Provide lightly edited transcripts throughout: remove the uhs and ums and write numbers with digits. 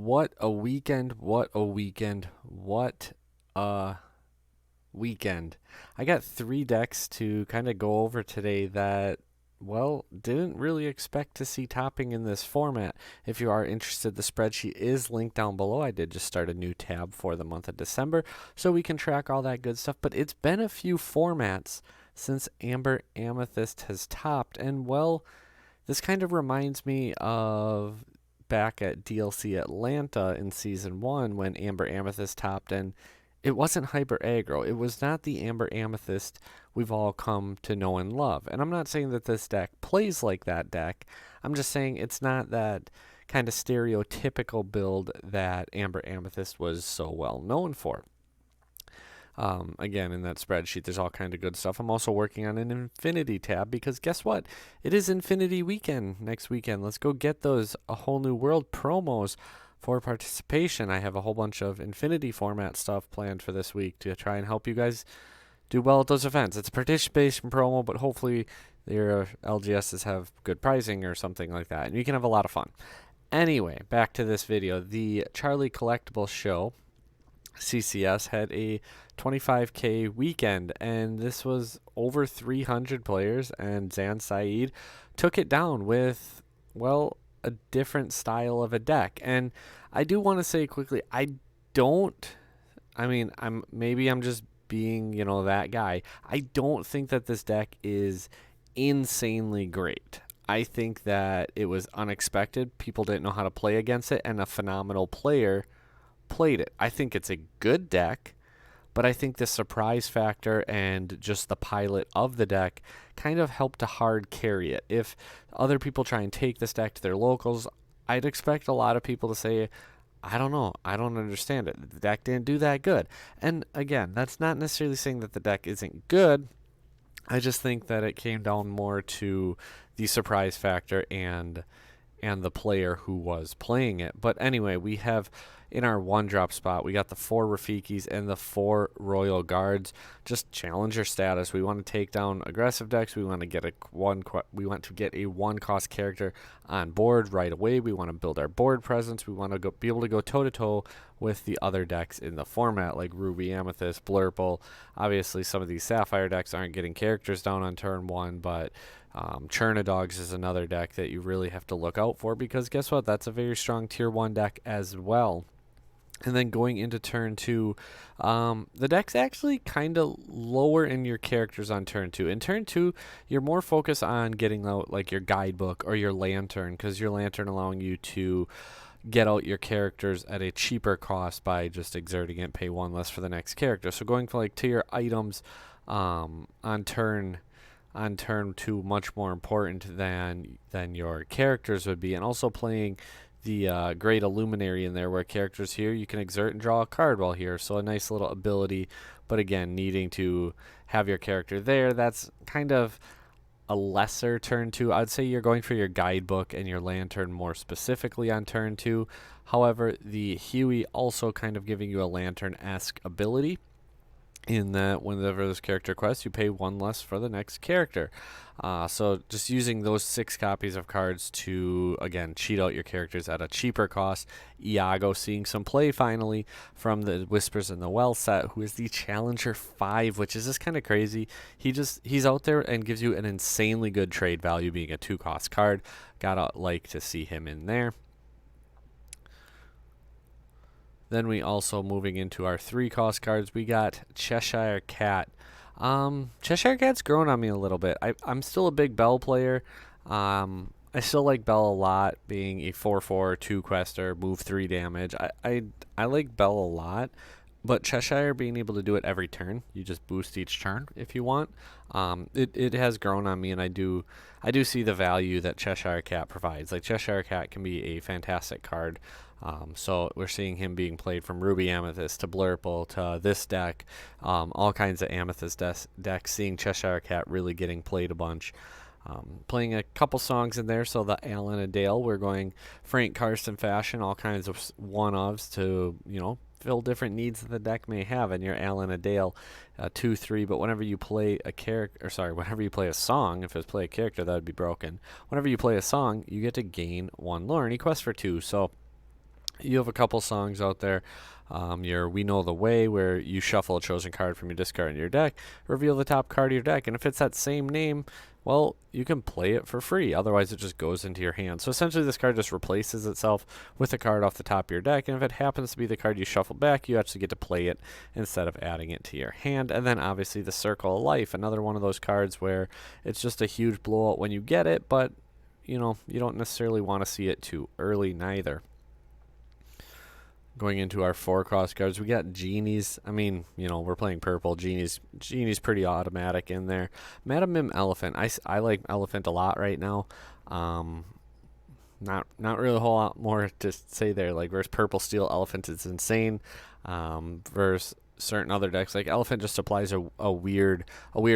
What a weekend, what a weekend, what a weekend. I got three decks to kind of go over today that, well, didn't really expect to see topping in this format. If you are interested, the spreadsheet is linked down below. I did just start a new tab for the month of December so we can track all that good stuff. But it's been a few formats since Amber Amethyst has topped, and well, this kind of reminds me of back at DLC Atlanta in Season 1 when Amber Amethyst topped, and it wasn't hyper aggro. It was not the Amber Amethyst we've all come to know and love. And I'm not saying that this deck plays like that deck. I'm just saying it's not that kind of stereotypical build that Amber Amethyst was so well known for. Again, in that spreadsheet, there's all kind of good stuff. I'm also working on an Infinity tab because guess what? It is Infinity Weekend next weekend. Let's go get those A Whole New World promos for participation. I have a whole bunch of Infinity format stuff planned for this week to try and help you guys do well at those events. It's a participation promo, but hopefully your LGSs have good pricing or something like that, and you can have a lot of fun. Anyway, back to this video. The Charlie Collectible Show CCS had a 25K weekend, and this was over 300 players, and Zan Saeed took it down with, well, a different style of a deck. And I do want to say quickly, I'm just being, that guy. I don't think that this deck is insanely great. I think that it was unexpected. People didn't know how to play against it, and a phenomenal player played it. I think it's a good deck, but I think the surprise factor and just the pilot of the deck kind of helped to hard carry it. If other people try and take this deck to their locals, I'd expect a lot of people to say, I don't know, I don't understand it. The deck didn't do that good. And again, that's not necessarily saying that the deck isn't good. I just think that it came down more to the surprise factor and the player who was playing it. But anyway, we have in our one drop spot, we got the 4 Rafikis and the 4 Royal Guards. Just challenger status. We want to take down aggressive decks. We want to get a one cost character on board right away. We want to build our board presence. We want to be able to go toe to toe with the other decks in the format, like Ruby Amethyst, Blurple. Obviously, some of these Sapphire decks aren't getting characters down on turn 1, but Chernadogs is another deck that you really have to look out for, because guess what? That's a very strong tier 1 deck as well. And then going into turn 2, the deck's actually kind of lower in your characters on turn 2. In turn 2, you're more focused on getting out like your guidebook or your lantern, because your lantern allowing you to get out your characters at a cheaper cost by just exerting it, pay 1 less for the next character. So going for like to your items on turn 2 much more important than your characters would be. And also playing the Great Illuminary in there, where characters here you can exert and draw a card while here, so a nice little ability. But again, needing to have your character there, that's kind of a lesser turn 2. I'd say you're going for your guidebook and your lantern more specifically on turn 2. However, the Huey also kind of giving you a lantern-esque ability, in that whenever this character quests, you pay 1 less for the next character. So just using those 6 copies of cards to, again, cheat out your characters at a cheaper cost. Iago seeing some play finally from the Whispers in the Well set, who is the Challenger 5, which is just kind of crazy. He's out there and gives you an insanely good trade value, being a 2-cost card. Gotta like to see him in there. Then we also, moving into our 3-cost cards, we got Cheshire Cat. Cheshire Cat's grown on me a little bit. I'm still a big Bell player. I still like Bell a lot, being a 4/4 2-quester, move 3 damage. I like Bell a lot, but Cheshire being able to do it every turn, you just boost each turn if you want. It has grown on me, and I do see the value that Cheshire Cat provides. Like, Cheshire Cat can be a fantastic card. So we're seeing him being played from Ruby Amethyst to Blurple to this deck, all kinds of Amethyst decks, seeing Cheshire Cat really getting played a bunch. Playing a couple songs in there, so the Alan Adale, we're going Frank Karsten fashion, all kinds of one-ofs to, fill different needs that the deck may have. And your Alan Adale 2/3, but whenever you play a whenever you play a song, if it's play a character, that would be broken. Whenever you play a song, you get to gain 1 lore, and he quests for 2, so You have a couple songs out there. Your We Know the Way, where you shuffle a chosen card from your discard in your deck, reveal the top card of your deck, and if it's that same name, well, you can play it for free. Otherwise, it just goes into your hand. So essentially, this card just replaces itself with a card off the top of your deck, and if it happens to be the card you shuffle back, you actually get to play it instead of adding it to your hand. And then obviously the Circle of Life, another one of those cards where it's just a huge blowout when you get it, but you don't necessarily want to see it too early neither. Going into our 4 cost cards, we got Genies. I mean, we're playing purple. Genies pretty automatic in there. Madam Mim Elephant. I like Elephant a lot right now. Not really a whole lot more to say there. Like versus Purple Steel Elephant, it's insane. Versus certain other decks, like Elephant just applies a weird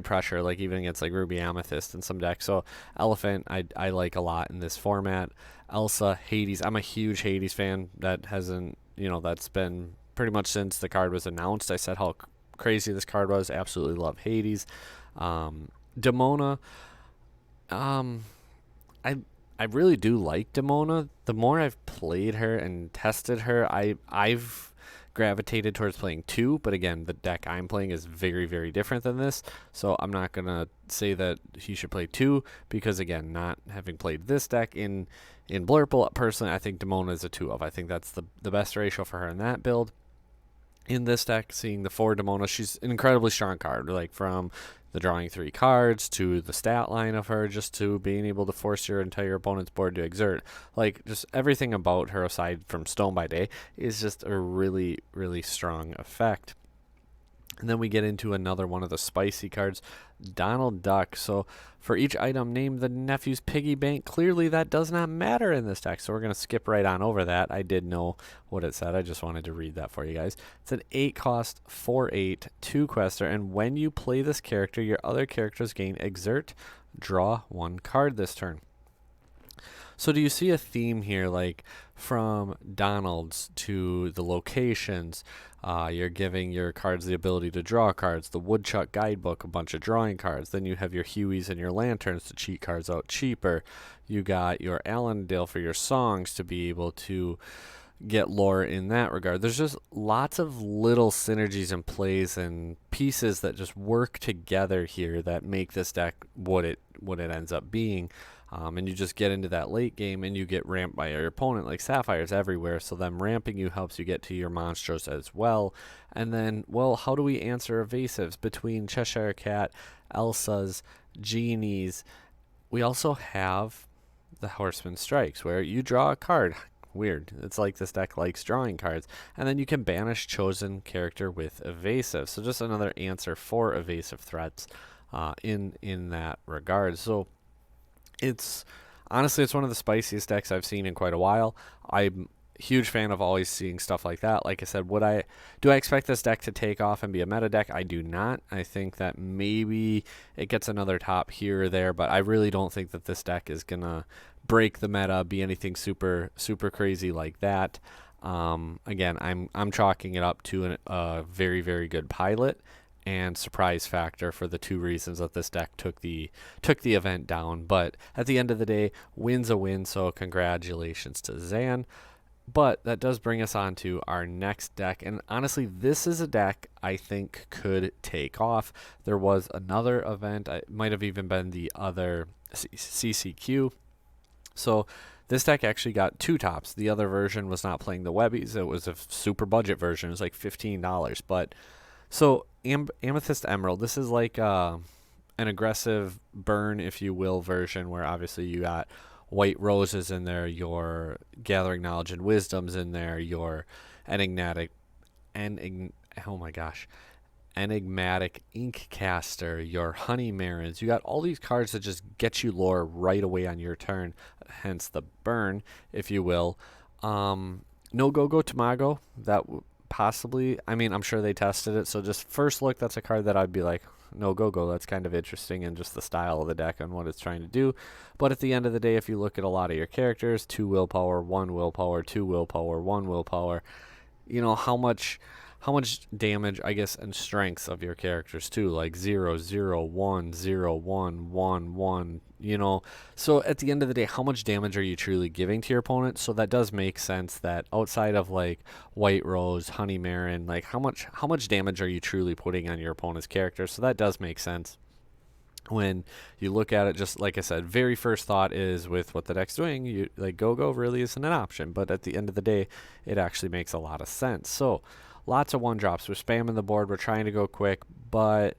pressure, like even against like Ruby Amethyst in some decks. So Elephant I like a lot in this format. Elsa, Hades. I'm a huge Hades fan. That's been pretty much since the card was announced. I said how crazy this card was. Absolutely love Hades. Demona. I really do like Demona. The more I've played her and tested her, I've gravitated towards playing 2, but again, the deck I'm playing is very, very different than this, so I'm not going to say that he should play 2, because again, not having played this deck in Blurple, personally, I think Demona is a 2 of. I think that's the best ratio for her in that build. In this deck, seeing the 4 Demona, she's an incredibly strong card, like from the drawing 3 cards to the stat line of her, just to being able to force your entire opponent's board to exert. Like, just everything about her, aside from Stone by Day, is just a really, really strong effect. And then we get into another one of the spicy cards, Donald Duck. So for each item named the nephew's piggy bank, clearly that does not matter in this deck. So we're going to skip right on over that. I did know what it said. I just wanted to read that for you guys. It's an 8-cost, 4/8, 2-quester. And when you play this character, your other characters gain Exert. Draw 1 card this turn. So do you see a theme here, like from Donald's to the locations? You're giving your cards the ability to draw cards. The Woodchuck Guidebook, a bunch of drawing cards. Then you have your Hueys and your Lanterns to cheat cards out cheaper. You got your Allendale for your songs to be able to get lore in that regard. There's just lots of little synergies and plays and pieces that just work together here that make this deck what it ends up being. And you just get into that late game and you get ramped by your opponent, like Sapphires everywhere. So them ramping you helps you get to your monsters as well. And then, well, how do we answer evasives between Cheshire Cat, Elsa's, Genies? We also have the Horseman Strikes, where you draw a card. Weird. It's like this deck likes drawing cards. And then you can banish chosen character with evasive. So just another answer for evasive threats in that regard. So it's honestly one of the spiciest decks I've seen in quite a while. I'm a huge fan of always seeing stuff like that. Like I said, do I expect this deck to take off and be a meta deck? I do not. I think that maybe it gets another top here or there, but I really don't think that this deck is gonna break the meta, be anything super super crazy like that. Again, I'm chalking it up to a very, very good pilot and surprise factor for the 2 reasons that this deck took the event down. But at the end of the day, win's a win, so congratulations to Zan. But that does bring us on to our next deck, and honestly, this is a deck I think could take off. There was another event, it might have even been the other CCQ. So this deck actually got 2 tops. The other version was not playing the Webbies. It was a super budget version. It was like $15. But so Amethyst Emerald, this is like an aggressive burn, if you will, version where obviously you got White Roses in there, your Gathering Knowledge and Wisdom's in there, your Enigmatic Inkcaster, your Honey Marins. You got all these cards that just get you lore right away on your turn, hence the burn, if you will. No Go-Go Tamago, that possibly, I mean, I'm sure they tested it, so just first look, that's a card that I'd be like, no Go-Go, that's kind of interesting, and just the style of the deck and what it's trying to do. But at the end of the day, if you look at a lot of your characters, 2 willpower, 1 willpower, 2 willpower, 1 willpower, how much how much damage, I guess, and strengths of your characters too, like 0, 0, 1, 0, 1, 1, 1, you know. So at the end of the day, how much damage are you truly giving to your opponent? So that does make sense that outside of like White Rose, Honey Marin, like how much damage are you truly putting on your opponent's character? So that does make sense. When you look at it, just like I said, very first thought is with what the deck's doing, you like go really isn't an option, but at the end of the day, it actually makes a lot of sense. So lots of one drops. We're spamming the board. We're trying to go quick, but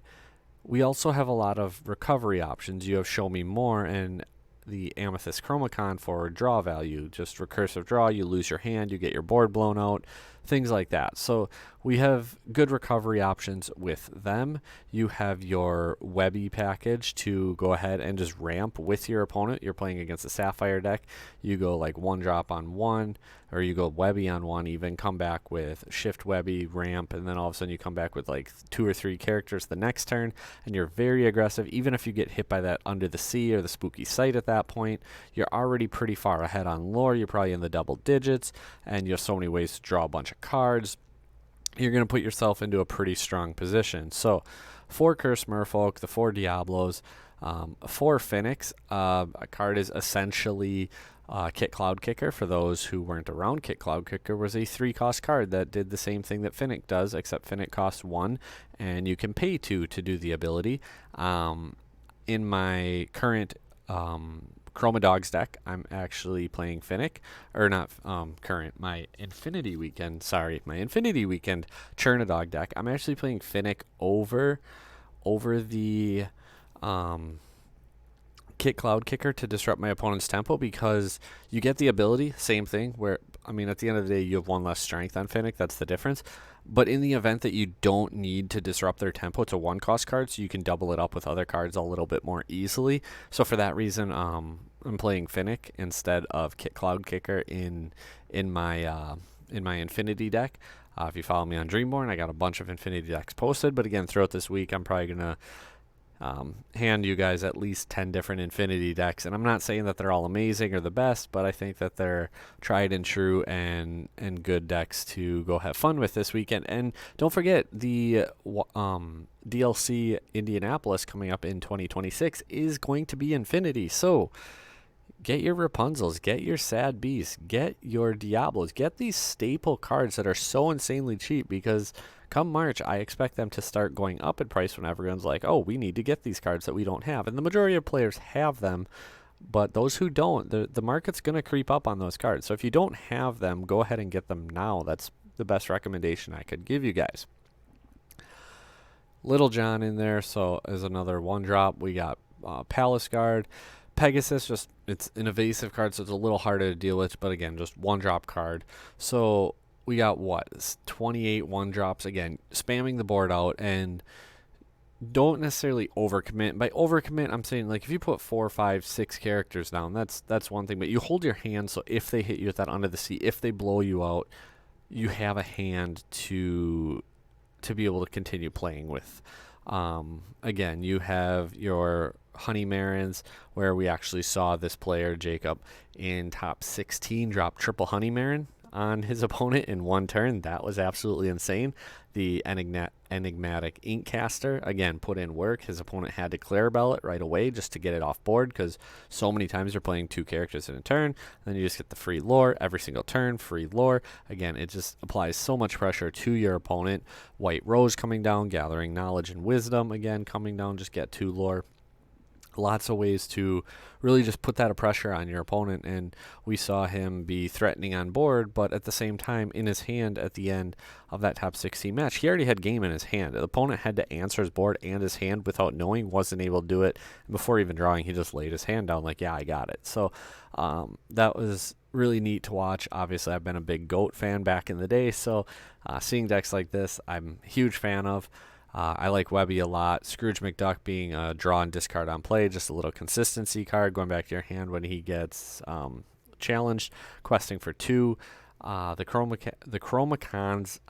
we also have a lot of recovery options. You have Show Me More and the Amethyst Chromacon for draw value. Just recursive draw, you lose your hand, you get your board blown out, things like that. So we have good recovery options with them. You have your Webby package to go ahead and just ramp with your opponent. You're playing against a Sapphire deck. You go like one drop on one, or you go Webby on one, even come back with Shift Webby, ramp, and then all of a sudden you come back with like 2 or 3 characters the next turn, and you're very aggressive. Even if you get hit by that Under the Sea or the Spooky Sight at that point, you're already pretty far ahead on lore. You're probably in the double digits, and you have so many ways to draw a bunch of cards. You're going to put yourself into a pretty strong position. So 4 Curse Merfolk, the 4 Diablos, 4 Phoenix. A card is essentially Kit Cloud Kicker. For those who weren't around, Kit Cloud Kicker was a 3-cost card that did the same thing that Finnick does, except Finnick costs 1, and you can pay 2 to do the ability. In my current Chroma Dogs deck, I'm actually playing Finnick, or not current, my Infinity Weekend Churnadog deck. I'm actually playing Finnick over the Kit Cloud Kicker to disrupt my opponent's tempo, because you get the ability, same thing, where, I mean, at the end of the day, you have 1 less strength on Finnick, that's the difference. But in the event that you don't need to disrupt their tempo, it's a 1-cost card, so you can double it up with other cards a little bit more easily. So for that reason, I'm playing Finnick instead of Kit Cloud Kicker in my Infinity deck. If you follow me on Dreamborn, I got a bunch of Infinity decks posted. But again, throughout this week, I'm probably gonna hand you guys at least 10 different Infinity decks, and I'm not saying that they're all amazing or the best, but I think that they're tried and true and good decks to go have fun with this weekend. And don't forget, the DLC Indianapolis coming up in 2026 is going to be Infinity, so get your Rapunzels, get your Sad Beasts, get your Diablos, get these staple cards that are so insanely cheap, because come March, I expect them to start going up in price when everyone's like, oh, we need to get these cards that we don't have. And the majority of players have them, but those who don't, the market's going to creep up on those cards. So if you don't have them, go ahead and get them now. That's the best recommendation I could give you guys. Little John in there, so as another 1-drop, we got Palace Guard. Pegasus, just it's an evasive card, so it's a little harder to deal with, but again, just 1-drop card. So we got what, 28 1-drops, again, spamming the board out, and don't necessarily overcommit. By overcommit, I'm saying like if you put 4, 5, 6 characters down, that's one thing, but you hold your hand, so if they hit you with that Under the Sea, if they blow you out, you have a hand to be able to continue playing with. Again, you have your Honey Marins, where we actually saw this player, Jacob, in top 16 drop triple Honey Marin on his opponent in 1 turn. That was absolutely insane. The enigmatic Inkcaster, again, put in work. His opponent had to Clarabelle it right away just to get it off board, because so many times you're playing 2 characters in a turn, and then you just get the free lore every single turn, free lore. Again, it just applies so much pressure to your opponent. White Rose coming down, gathering knowledge and wisdom, again, coming down, just get 2 lore. Lots of ways to really just put that pressure on your opponent, and we saw him be threatening on board, but at the same time in his hand at the end of that top 16 match, he already had game in his hand. The opponent had to answer his board and his hand without knowing, wasn't able to do it, and before even drawing, he just laid his hand down like, yeah, I got it. So that was really neat to watch. Obviously, I've been a big GOAT fan back in the day, so seeing decks like this, I'm a huge fan of. I like Webby a lot. Scrooge McDuck being a draw and discard on play, just a little consistency card going back to your hand when he gets challenged. Questing for 2. The Chromacons,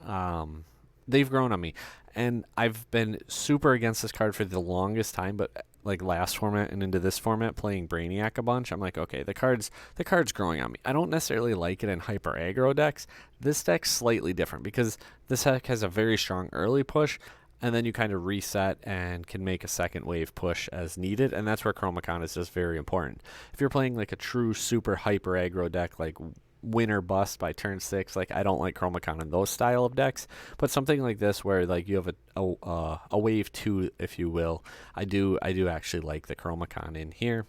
they've grown on me. And I've been super against this card for the longest time, but like last format and into this format playing Brainiac a bunch, I'm like, okay, the card's growing on me. I don't necessarily like it in hyper aggro decks. This deck's slightly different because this deck has a very strong early push, and then you kind of reset and can make a second wave push as needed, and that's where Chromacon is just very important. If you're playing like a true super hyper aggro deck like win or bust by turn 6, like I don't like Chromacon in those style of decks, but something like this where like you have a wave 2, if you will, I do actually like the Chromacon in here.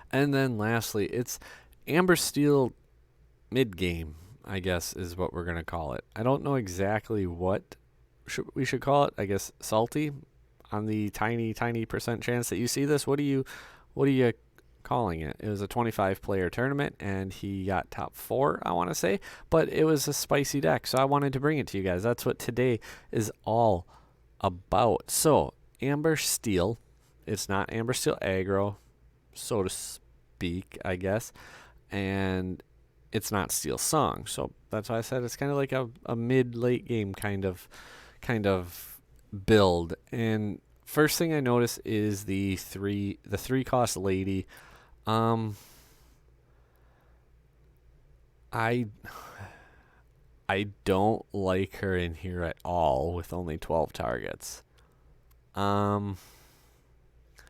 And then lastly, it's Amber Steel mid game, I guess is what we're gonna call it. I don't know exactly what we should call it. I guess salty, on the tiny percent chance that you see this. What are you calling it? It was a 25 player tournament and he got top 4, I want to say, but it was a spicy deck, so I wanted to bring it to you guys. That's what today is all about. So Amber Steel, it's not Amber Steel aggro, so to speak, I guess, and it's not Steel Song, so that's why I said it's kind of like a mid late game kind of build. And first thing I notice is the 3 cost lady. I don't like her in here at all with only 12 targets. And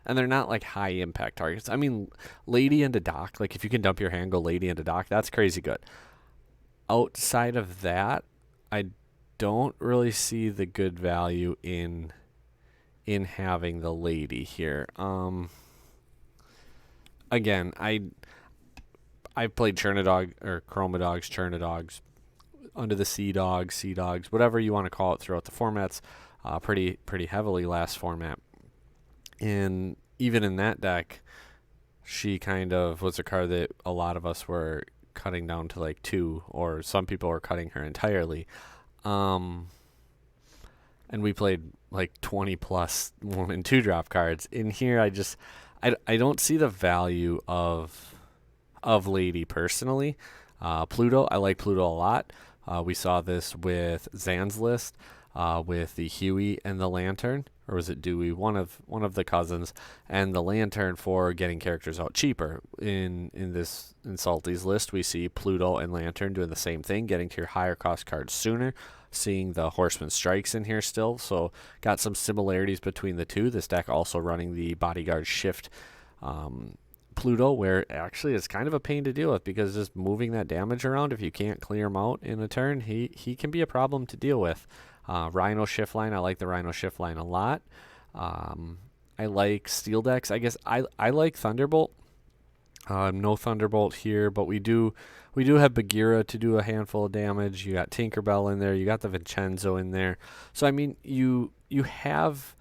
they're not like high impact targets. I mean, lady into dock, like if you can dump your hand, go lady into dock, that's crazy good. Outside of that, I don't really see the good value in having the lady here. Again, I've played Chernodog or Chromadogs, Chernodogs, Under the Sea Dogs, whatever you want to call it throughout the formats, pretty heavily last format. And even in that deck, she kind of was a card that a lot of us were cutting down to like 2, or some people were cutting her entirely. And we played like 20 plus 1 and 2 drop cards. In here, I don't see the value of lady personally. Pluto, I like Pluto a lot. We saw this with Zan's list, with the Huey and the Lantern, or was it Dewey? One of the cousins, and the Lantern for getting characters out cheaper. In Salty's list, we see Pluto and Lantern doing the same thing, getting to your higher cost cards sooner. Seeing the Horseman Strikes in here still, so got some similarities between the two. This deck also running the Bodyguard Shift Pluto, where actually it's kind of a pain to deal with because just moving that damage around, if you can't clear him out in a turn, he can be a problem to deal with. Rhino Shift line, I like the Rhino Shift line a lot. I like Steel decks. I guess I like Thunderbolt. No Thunderbolt here, but we do have Bagheera to do a handful of damage. You got Tinkerbell in there. You got the Vincenzo in there. So I mean, you have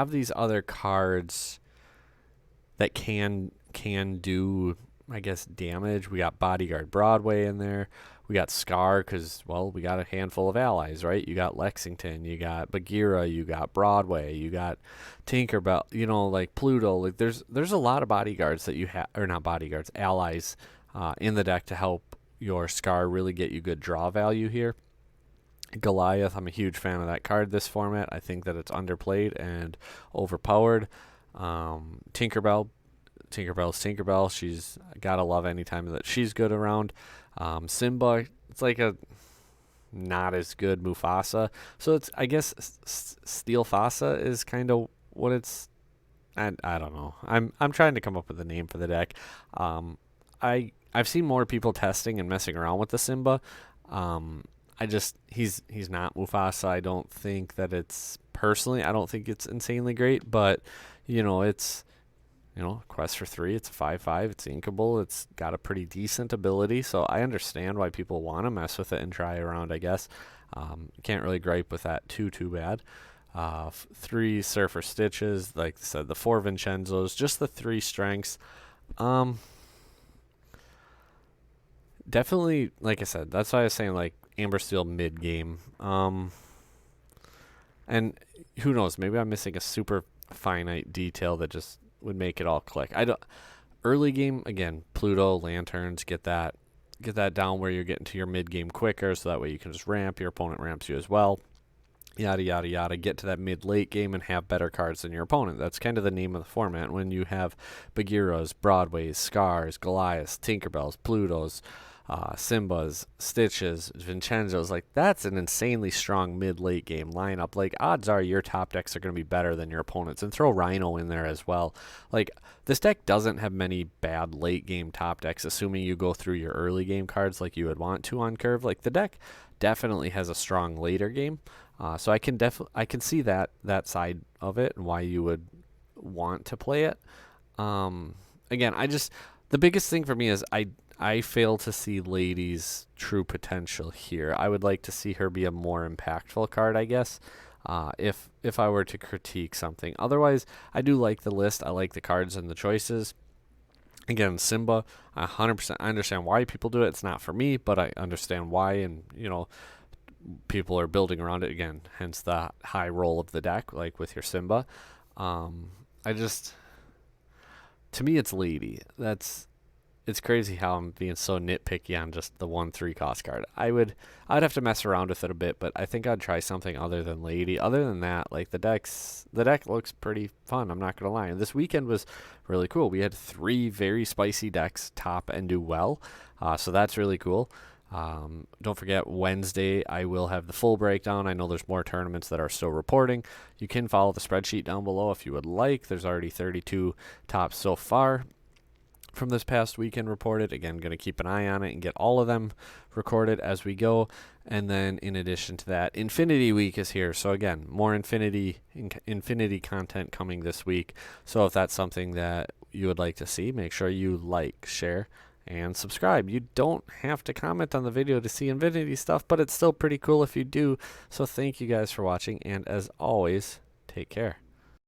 these other cards that can do, I guess, damage. We got Bodyguard Broadway in there. We got Scar because, well, we got a handful of allies, right? You got Lexington, you got Bagheera, you got Broadway, you got Tinkerbell, like Pluto. Like there's a lot of bodyguards that you have, or not bodyguards, allies in the deck to help your Scar really get you good draw value here. Goliath, I'm a huge fan of that card this format. I think that it's underplayed and overpowered. Tinkerbell's Tinkerbell. She's gotta love any time that she's good around. Simba, it's like a not as good Mufasa. So it's, I guess, Steel Fasa is kind of what it's. I don't know. I'm trying to come up with a name for the deck. I've seen more people testing and messing around with the Simba. He's not Mufasa. I don't think that it's personally. I don't think it's insanely great, but it's. Quest for 3, it's a 5/5, it's inkable, it's got a pretty decent ability, so I understand why people want to mess with it and try around, I guess. Can't really gripe with that too bad. 3 Surfer Stitches, like I said, the 4 Vincenzos, just the 3 strengths. Definitely, like I said, that's why I was saying, like, Amber Steel mid-game. And who knows, maybe I'm missing a super finite detail that just would make it all click. Early game, again, Pluto, Lanterns, get that down where you're getting to your mid game quicker, so that way you can just ramp, your opponent ramps you as well. yada yada yada, get to that mid-late game and have better cards than your opponent. That's kind of the name of the format. When you have Bagheeras, Broadways, Scars, Goliaths, Tinkerbells, Plutos, Simbas, Stitches, Vincenzos, like that's an insanely strong mid-late game lineup. Like odds are your top decks are going to be better than your opponents, and throw Rhino in there as well. Like this deck doesn't have many bad late game top decks, assuming you go through your early game cards like you would want to on curve. Like the deck definitely has a strong later game. So I can see that side of it and why you would want to play it. Again, the biggest thing for me is I fail to see Lady's true potential here. I would like to see her be a more impactful card, I guess. If I were to critique something. Otherwise, I do like the list. I like the cards and the choices. Again, Simba, 100%. I understand why people do it. It's not for me, but I understand why, and people are building around it again. Hence the high roll of the deck, like with your Simba. I just, to me, it's Lady. It's crazy how I'm being so nitpicky on just the 1/3 cost card. I'd have to mess around with it a bit, but I think I'd try something other than Lady. Other than that, like the deck looks pretty fun. I'm not gonna lie. This weekend was really cool. We had 3 very spicy decks top and do well, so that's really cool. Don't forget, Wednesday I will have the full breakdown. I know there's more tournaments that are still reporting. You can follow the spreadsheet down below if you would like. There's already 32 tops so far from this past weekend reported. Again, going to keep an eye on it and get all of them recorded as we go. And then in addition to that, Infinity Week is here. So again, more Infinity content coming this week. So if that's something that you would like to see, make sure you like, share, and subscribe. You don't have to comment on the video to see Infinity stuff, but it's still pretty cool if you do. So thank you guys for watching, and as always, take care.